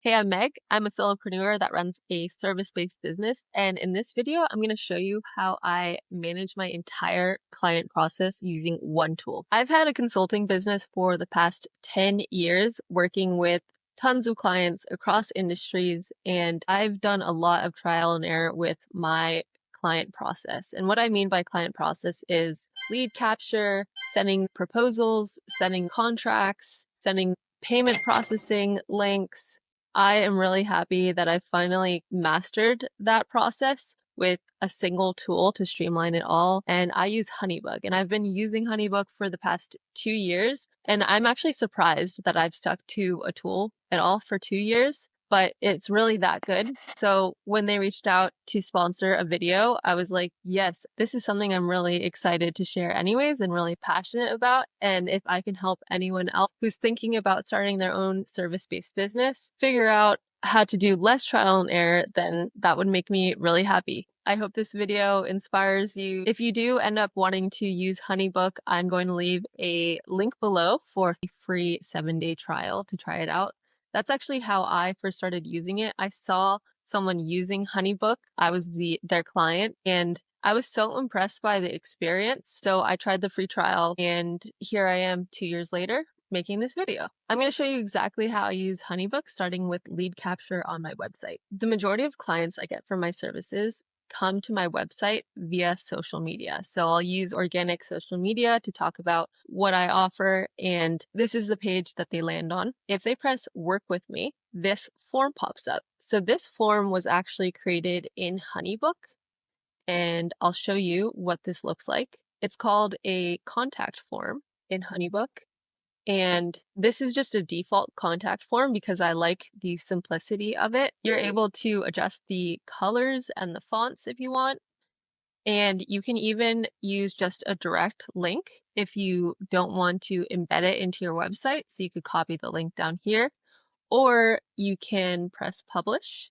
Hey, I'm Meg. I'm a solopreneur that runs a service-based business. And in this video, I'm going to show you how I manage my entire client process using one tool. I've had a consulting business for the past 10 years, working with tons of clients across industries, and I've done a lot of trial and error with my client process. And what I mean by client process is lead capture, sending proposals, sending contracts, sending payment processing links. I am really happy that I finally mastered that process with a single tool to streamline it all. And I use HoneyBook, and I've been using HoneyBook for the past 2 years. And I'm actually surprised that I've stuck to a tool at all for 2 years, but it's really that good. So when they reached out to sponsor a video, I was like, yes, this is something I'm really excited to share anyways and really passionate about. And if I can help anyone else who's thinking about starting their own service-based business figure out how to do less trial and error, then that would make me really happy. I hope this video inspires you. If you do end up wanting to use HoneyBook, I'm going to leave a link below for a free 7-day trial to try it out. That's actually how I first started using it. I saw someone using HoneyBook. I was their client, and I was so impressed by the experience. So I tried the free trial, and here I am 2 years later making this video. I'm going to show you exactly how I use HoneyBook, starting with lead capture on my website. The majority of clients I get for my services come to my website via social media. So I'll use organic social media to talk about what I offer, and this is the page that they land on. If they press work with me, this form pops up. So this form was actually created in HoneyBook, and I'll show you what this looks like. It's called a contact form in HoneyBook. And this is just a default contact form because I like the simplicity of it. You're able to adjust the colors and the fonts if you want. And you can even use just a direct link if you don't want to embed it into your website. So you could copy the link down here, or you can press publish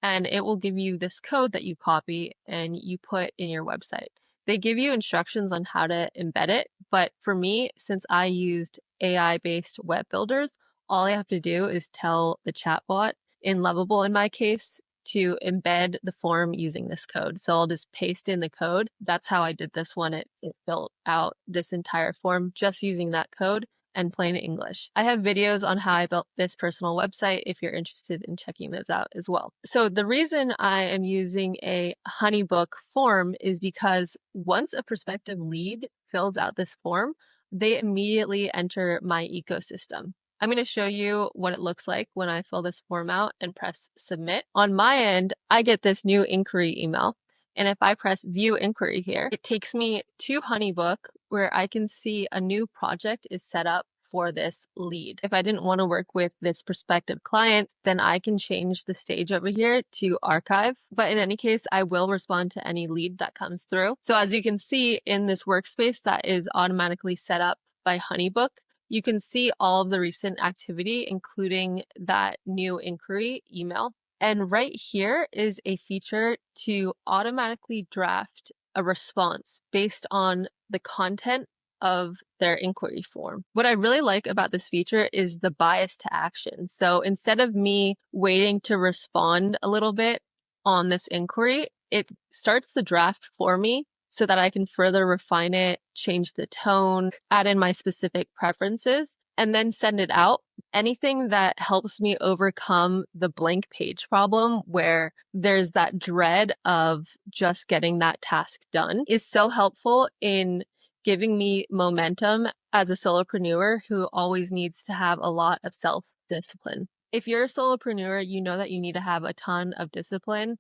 and it will give you this code that you copy and you put in your website. They give you instructions on how to embed it, but for me, since I used AI-based web builders, all I have to do is tell the chatbot, in Lovable in my case, to embed the form using this code. So I'll just paste in the code. That's how I did this one. It built out this entire form just using that code and plain English. I have videos on how I built this personal website if you're interested in checking those out as well. So the reason I am using a HoneyBook form is because once a prospective lead fills out this form, they immediately enter my ecosystem. I'm going to show you what it looks like when I fill this form out and press submit. On my end, I get this new inquiry email. And if I press view inquiry here, it takes me to HoneyBook where I can see a new project is set up for this lead. If I didn't want to work with this prospective client, then I can change the stage over here to archive. But in any case, I will respond to any lead that comes through. So as you can see in this workspace that is automatically set up by HoneyBook, you can see all of the recent activity, including that new inquiry email. And right here is a feature to automatically draft a response based on the content of their inquiry form. What I really like about this feature is the bias to action. So instead of me waiting to respond a little bit on this inquiry, it starts the draft for me so that I can further refine it, change the tone, add in my specific preferences, and then send it out. Anything that helps me overcome the blank page problem where there's that dread of just getting that task done is so helpful in giving me momentum as a solopreneur who always needs to have a lot of self-discipline. If you're a solopreneur, you know that you need to have a ton of discipline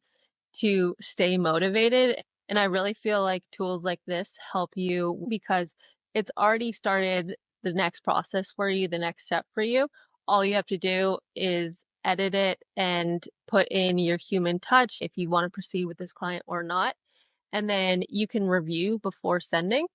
to stay motivated. And I really feel like tools like this help you because it's already started the next process for you, the next step for you. All you have to do is edit it and put in your human touch if you want to proceed with this client or not. And then you can review before sending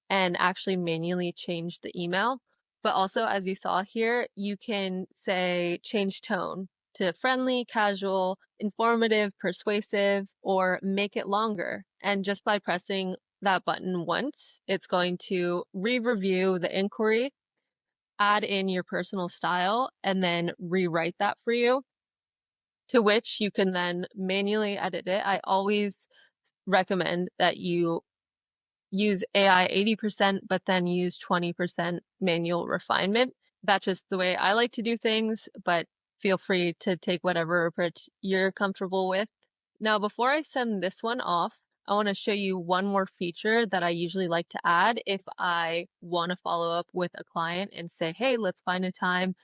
and actually manually change the email. But also, as you saw here, you can say change tone to friendly, casual, informative, persuasive, or make it longer. And just by pressing that button once, it's going to re-review the inquiry, add in your personal style, and then rewrite that for you. to which you can then manually edit it. I always recommend that you use AI 80%, but then use 20% manual refinement. That's just the way I like to do things, but feel free to take whatever approach you're comfortable with. Now, before I send this one off, I want to show you one more feature that I usually like to add if I want to follow up with a client and say, hey, let's find a time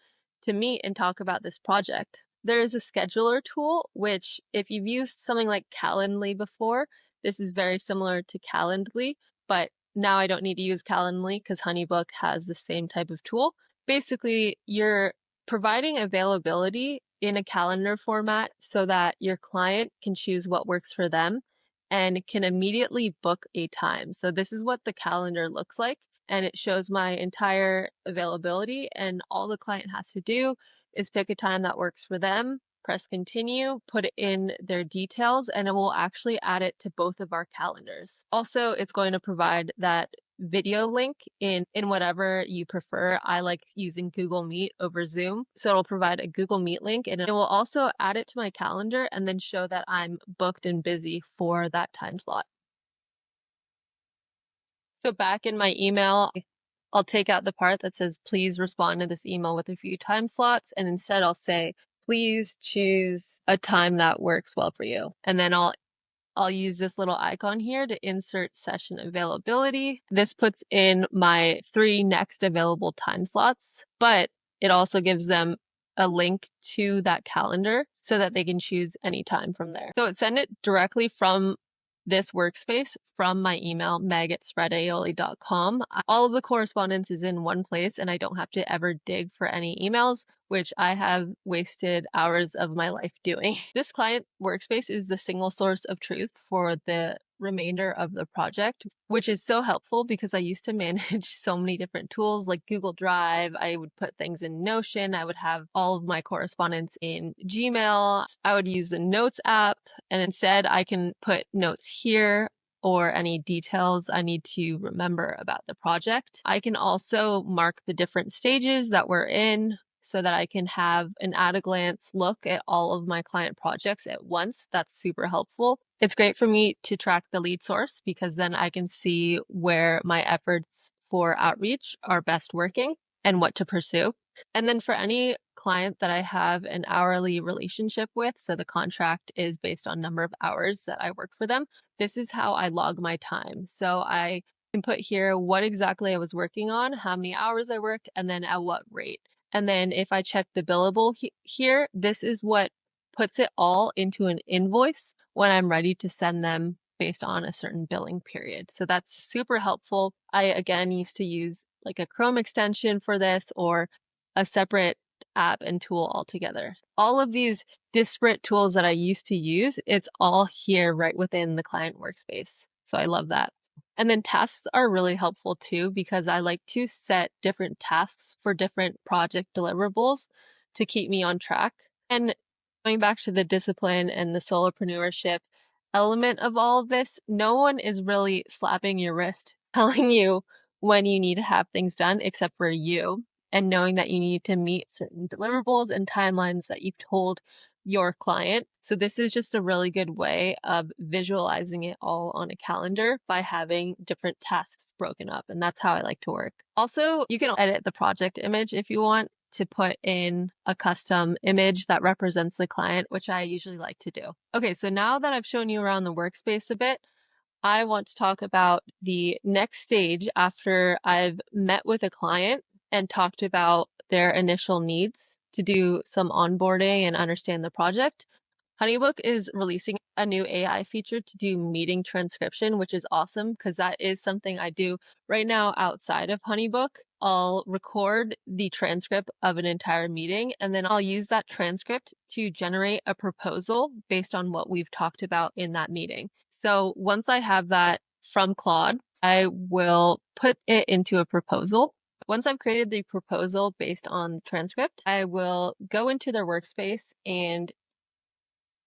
to meet and talk about this project. There is a scheduler tool, which if you've used something like Calendly before, this is very similar to Calendly, but now I don't need to use Calendly because HoneyBook has the same type of tool. Basically, you're providing availability in a calendar format so that your client can choose what works for them and can immediately book a time. So this is what the calendar looks like, and it shows my entire availability, and all the client has to do is pick a time that works for them, press continue, put in their details, and it will actually add it to both of our calendars. Also, it's going to provide that video link in whatever you prefer. I like using Google Meet over Zoom. So it'll provide a Google Meet link, and it will also add it to my calendar and then show that I'm booked and busy for that time slot. So back in my email, I'll take out the part that says, please respond to this email with a few time slots. And instead I'll say, please choose a time that works well for you. And then I'll use this little icon here to insert session availability. This puts in my 3 next available time slots, but it also gives them a link to that calendar so that they can choose any time from there. So it sent it directly from this workspace from my email, meg@spreadaioli.com. All of the correspondence is in one place, and I don't have to ever dig for any emails, which I have wasted hours of my life doing. This client workspace is the single source of truth for the remainder of the project, which is so helpful because I used to manage so many different tools like Google Drive. I would put things in Notion. I would have all of my correspondence in Gmail. I would use the Notes app, and instead I can put notes here or any details I need to remember about the project. I can also mark the different stages that we're in so that I can have an at-a-glance look at all of my client projects at once. That's super helpful. It's great for me to track the lead source because then I can see where my efforts for outreach are best working and what to pursue. And then for any client that I have an hourly relationship with, so the contract is based on number of hours that I work for them, this is how I log my time. So I can put here what exactly I was working on, how many hours I worked, and then at what rate. And then if I check the billable here, this is what puts it all into an invoice when I'm ready to send them based on a certain billing period. So that's super helpful. I, again, used to use like a Chrome extension for this or a separate app and tool altogether. All of these disparate tools that I used to use, it's all here right within the client workspace. So I love that. And then tasks are really helpful too, because I like to set different tasks for different project deliverables to keep me on track. And going back to the discipline and the solopreneurship element of all of this, no one is really slapping your wrist, telling you when you need to have things done except for you, and knowing that you need to meet certain deliverables and timelines that you've told your client. So this is just a really good way of visualizing it all on a calendar by having different tasks broken up. And that's how I like to work. Also, you can edit the project image if you want to put in a custom image that represents the client, which I usually like to do. Okay, so now that I've shown you around the workspace a bit, I want to talk about the next stage after I've met with a client and talked about their initial needs to do some onboarding and understand the project. HoneyBook is releasing a new AI feature to do meeting transcription, which is awesome because that is something I do right now outside of HoneyBook. I'll record the transcript of an entire meeting, and then I'll use that transcript to generate a proposal based on what we've talked about in that meeting. So once I have that from Claude, I will put it into a proposal. Once I've created the proposal based on the transcript, I will go into their workspace and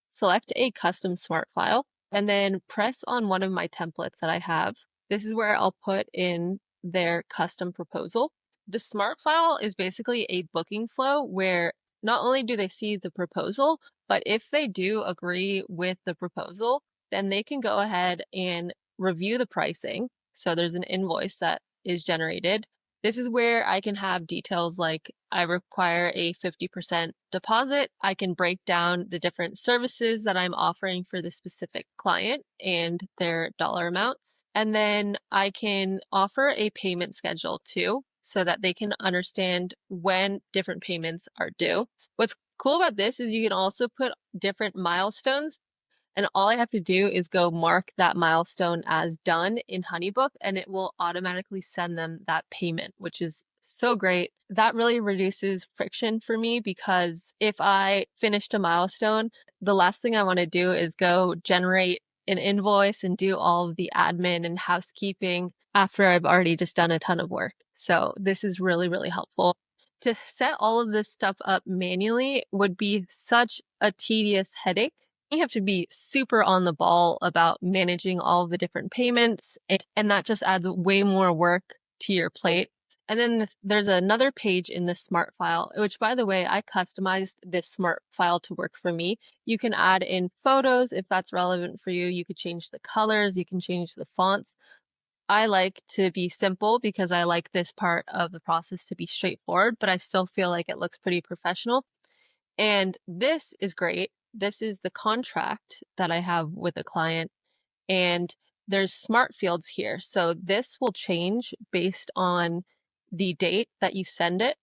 select a custom smart file and then press on one of my templates that I have. This is where I'll put in their custom proposal. The smart file is basically a booking flow where not only do they see the proposal, but if they do agree with the proposal, then they can go ahead and review the pricing. So there's an invoice that is generated. This is where I can have details like I require a 50% deposit. I can break down the different services that I'm offering for the specific client and their dollar amounts. And then I can offer a payment schedule too, so that they can understand when different payments are due. What's cool about this is you can also put different milestones, and all I have to do is go mark that milestone as done in HoneyBook, and it will automatically send them that payment, which is so great. That really reduces friction for me, because if I finished a milestone, the last thing I want to do is go generate an invoice and do all of the admin and housekeeping after I've already just done a ton of work. So this is really, really helpful. To set all of this stuff up manually would be such a tedious headache. You have to be super on the ball about managing all of the different payments, and that just adds way more work to your plate. And then there's another page in this smart file, which, by the way, I customized this smart file to work for me. You can add in photos if that's relevant for you. You could change the colors, you can change the fonts. I like to be simple because I like this part of the process to be straightforward, but I still feel like it looks pretty professional. And this is great. This is the contract that I have with a client, and there's smart fields here. So this will change based on the date that you send it.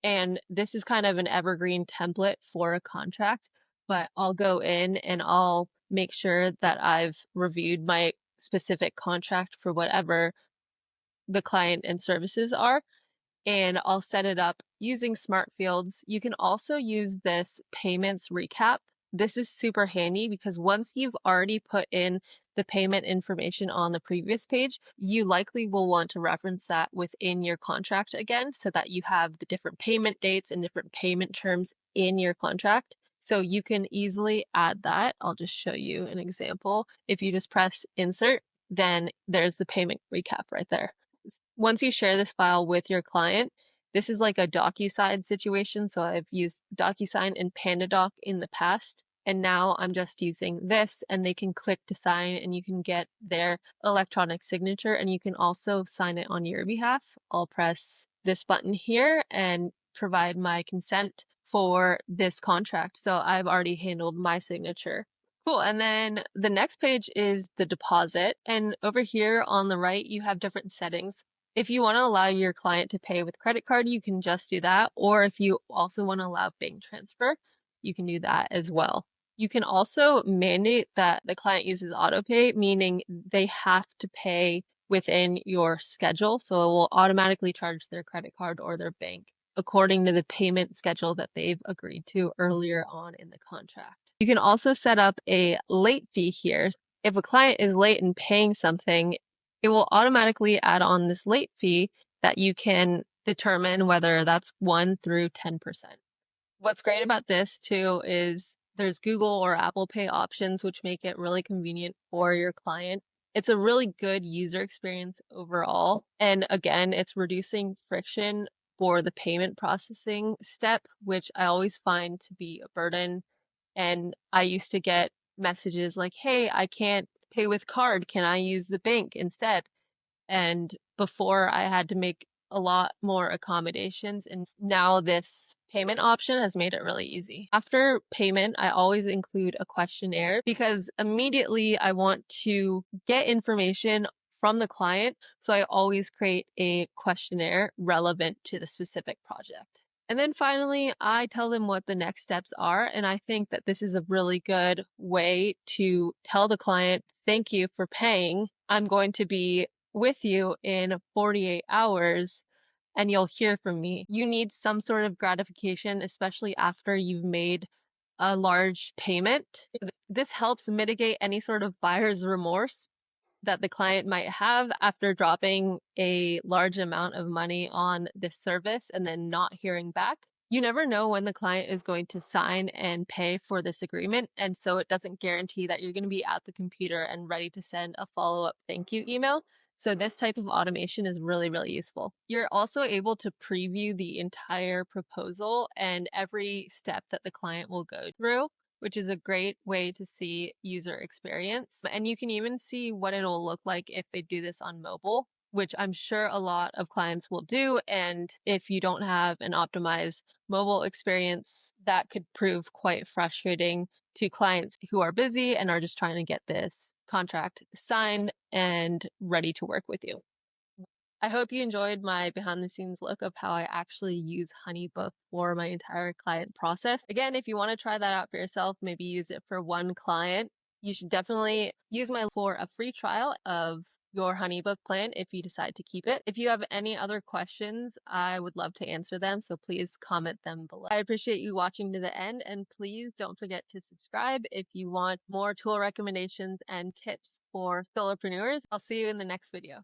And this is kind of an evergreen template for a contract, but I'll go in and I'll make sure that I've reviewed my specific contract for whatever the client and services are, and I'll set it up using smart fields. You can also use this payments recap. This is super handy because once you've already put in the payment information on the previous page, you likely will want to reference that within your contract again, so that you have the different payment dates and different payment terms in your contract. So you can easily add that. I'll just show you an example. If you just press insert, then there's the payment recap right there. Once you share this file with your client, this is like a DocuSign situation. So I've used DocuSign and PandaDoc in the past, and now I'm just using this, and they can click to sign and you can get their electronic signature, and you can also sign it on your behalf. I'll press this button here and provide my consent for this contract. So I've already handled my signature. Cool. And then the next page is the deposit. And over here on the right, you have different settings. If you want to allow your client to pay with credit card, you can just do that. Or if you also want to allow bank transfer, you can do that as well. You can also mandate that the client uses autopay, meaning they have to pay within your schedule. So it will automatically charge their credit card or their bank according to the payment schedule that they've agreed to earlier on in the contract. You can also set up a late fee here. If a client is late in paying something, it will automatically add on this late fee that you can determine whether that's 1 through 10%. What's great about this too is there's Google or Apple Pay options, which make it really convenient for your client. It's a really good user experience overall. And again, it's reducing friction for the payment processing step, which I always find to be a burden. And I used to get messages like, hey, I can't pay with card. Can I use the bank instead? And before, I had to make a lot more accommodations, and now this payment option has made it really easy. After payment, I always include a questionnaire because immediately I want to get information from the client. So I always create a questionnaire relevant to the specific project. And then finally, I tell them what the next steps are. And I think that this is a really good way to tell the client, thank you for paying. I'm going to be with you in 48 hours and you'll hear from me. You need some sort of gratification, especially after you've made a large payment. This helps mitigate any sort of buyer's remorse that the client might have after dropping a large amount of money on this service and then not hearing back. You never know when the client is going to sign and pay for this agreement, and so it doesn't guarantee that you're going to be at the computer and ready to send a follow-up thank you email. So this type of automation is really, really useful. You're also able to preview the entire proposal and every step that the client will go through, which is a great way to see user experience. And you can even see what it'll look like if they do this on mobile, which I'm sure a lot of clients will do. And if you don't have an optimized mobile experience, that could prove quite frustrating to clients who are busy and are just trying to get this contract signed and ready to work with you. I hope you enjoyed my behind the scenes look of how I actually use HoneyBook for my entire client process. Again, if you want to try that out for yourself, maybe use it for one client, you should definitely use my for a free trial of your HoneyBook plan if you decide to keep it. If you have any other questions, I would love to answer them, so please comment them below. I appreciate you watching to the end, and please don't forget to subscribe if you want more tool recommendations and tips for solopreneurs. I'll see you in the next video.